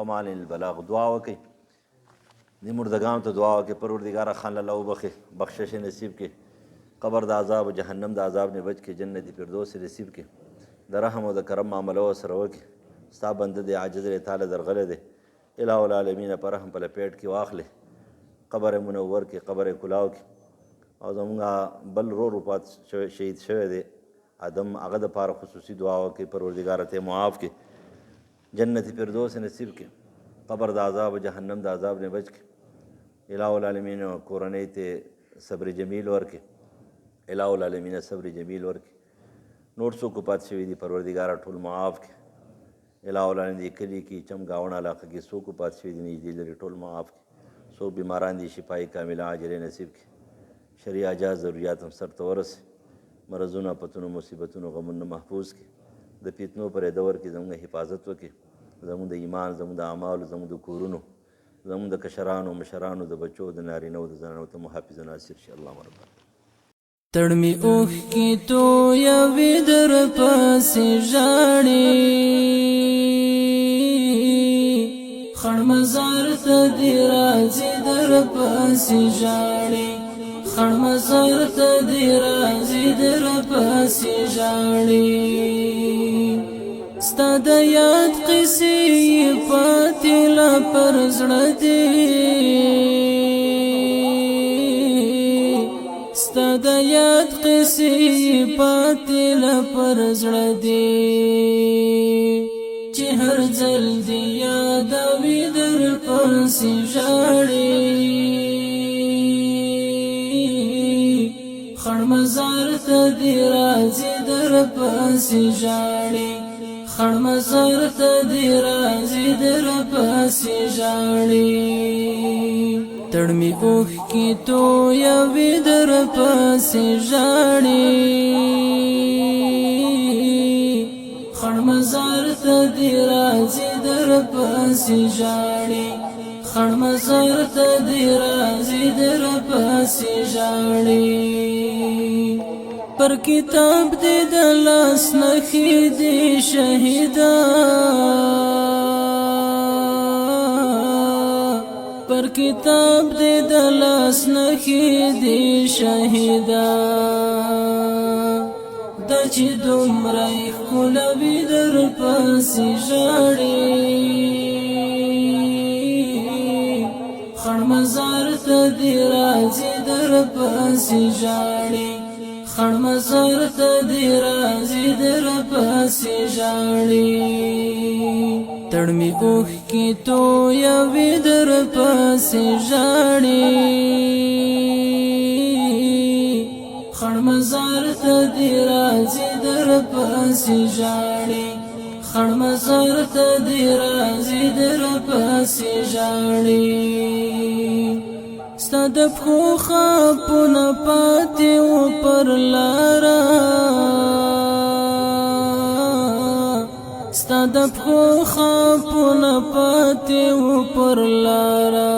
وما علینا البلاغ. دعا وکړئ دې مردګانو ته دعا وکړئ پروردګاره خان الله وبخښې بخشش نصیب کړي قبر د عذاب و جهنم د عذاب نه بچ کړي جنت فردوس نصیب کړي د رحم او د کرم معامله ورسره وکړي ستا بنده دی عاجز دی تعالی درغلی دی الہ العالمین په رحم په لپیټ کې واخلې قبر منور کې قبر کلاو کې او زمونږ بل ورور پات شهید شوی دی ادم هغه دپاره خصوصي دعا وکړي پروردګاره ته معاف کړي جنت فردوس نصیب کړي قبر د عذاب و جهنم د عذاب نه بچ کړي الہ العالمین کورنۍ ته صبر جمیل ورکړي الہ العالمین صبر جمیل ورکړي نور څوک پات شوي دي پروردګاره ټول معاف کړي الہ العالمین دې کلي کې چمګاونه علاقه کې څوک پات شوي دي نږدې لري ټول معاف کړي څوک بیماران دي شفای کامله عاجله نصیب کړي شرعي عجاز ضروریات هم سرته ورسي مرضونو آفتونو مصیبتونو غمونو محفوظ کړي د فتنو پرېده ورکړي زموږ حفاظت وکړي زموږ د ایمان زموږ د اعمالو زموږ د کورونو زموږ د کشرانو مشرانو د بچو د نارینهو د زنانو ته محافظ ناصر شي اللهم رب تړمي اوښکې تویوي در پسې ژاړې خړ مزار ته دې راځي در پسې ژاړې خړ مزار ته دې راځي در پسې ژاړې ستا د یاد قصې پاتې لا پر زړه دې ستا د یاد قصې پاتې لا پر زړه دې چې هر ځل دې یادوي در پسې ژاړې خړ مزار ته دې راځي در پسې ژاړې خړ مزار ته دې راځي در پسې ژاړې تړمي اوښکې تویوي در پسې ژاړې خړ مزار ته دې راځي در پسې ژاړې خړ مزار ته دې راځي در پسې ژاړې پر کتاب دې د لاس نښې دې شهیدا پر کتاب دې د لاس نښې دې شهیدا د چې دومره یې ښکلوي در پسې ژاړې خړ مزار ته دې راځي در پسې ژاړې خړ مزار ته دې راځي در پسې ژاړې تړمي اوښکې تویوي در پسې ژاړې خړ مزار ته دې راځي در پسې ژاړې خړ مزار ته دې راځي در پسې ژاړې ستا د پښو خاپونه پاتې و پر لاره ستا د پښو خاپونه پاتې و پر لاره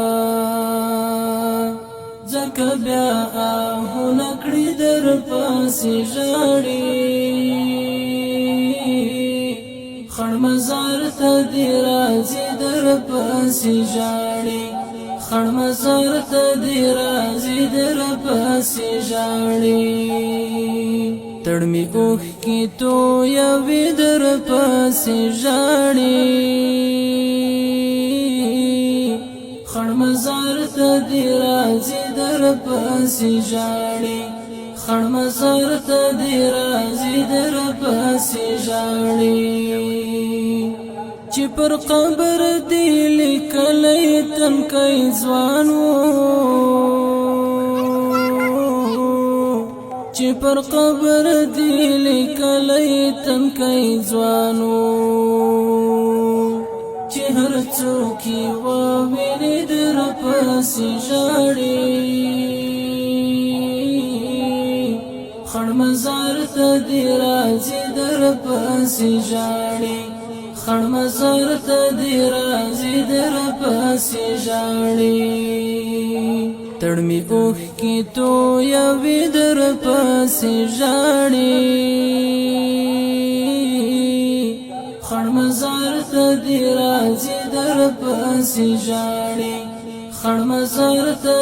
ځکه بیا آهونه کړي در پسې ژاړې خړ مزار ته دې راځي در پسې ژاړې خړ مزار ته دې راځي در پسې ژاړې تړمي اوښکې تویوي در پسې ژاړې خړ مزار ته دې راځي در پسې ژاړې خړ مزار ته دې راځي در پسې ژاړې چې پر قبر دې لیکلی تنکی ځوان و چې پر قبر دې لیکلی تنکی ځوان و چې هر څوک یې وویني در پسې ژاړې خړ مزار ته دې راځي در پسې ژاړې خړ مزار ته دې راځي در پسې ژاړې تړمي اوښکې تویوي در پسې ژاړې خړ مزار ته دې راځي در ورپسې ژاړي خړ مزار ته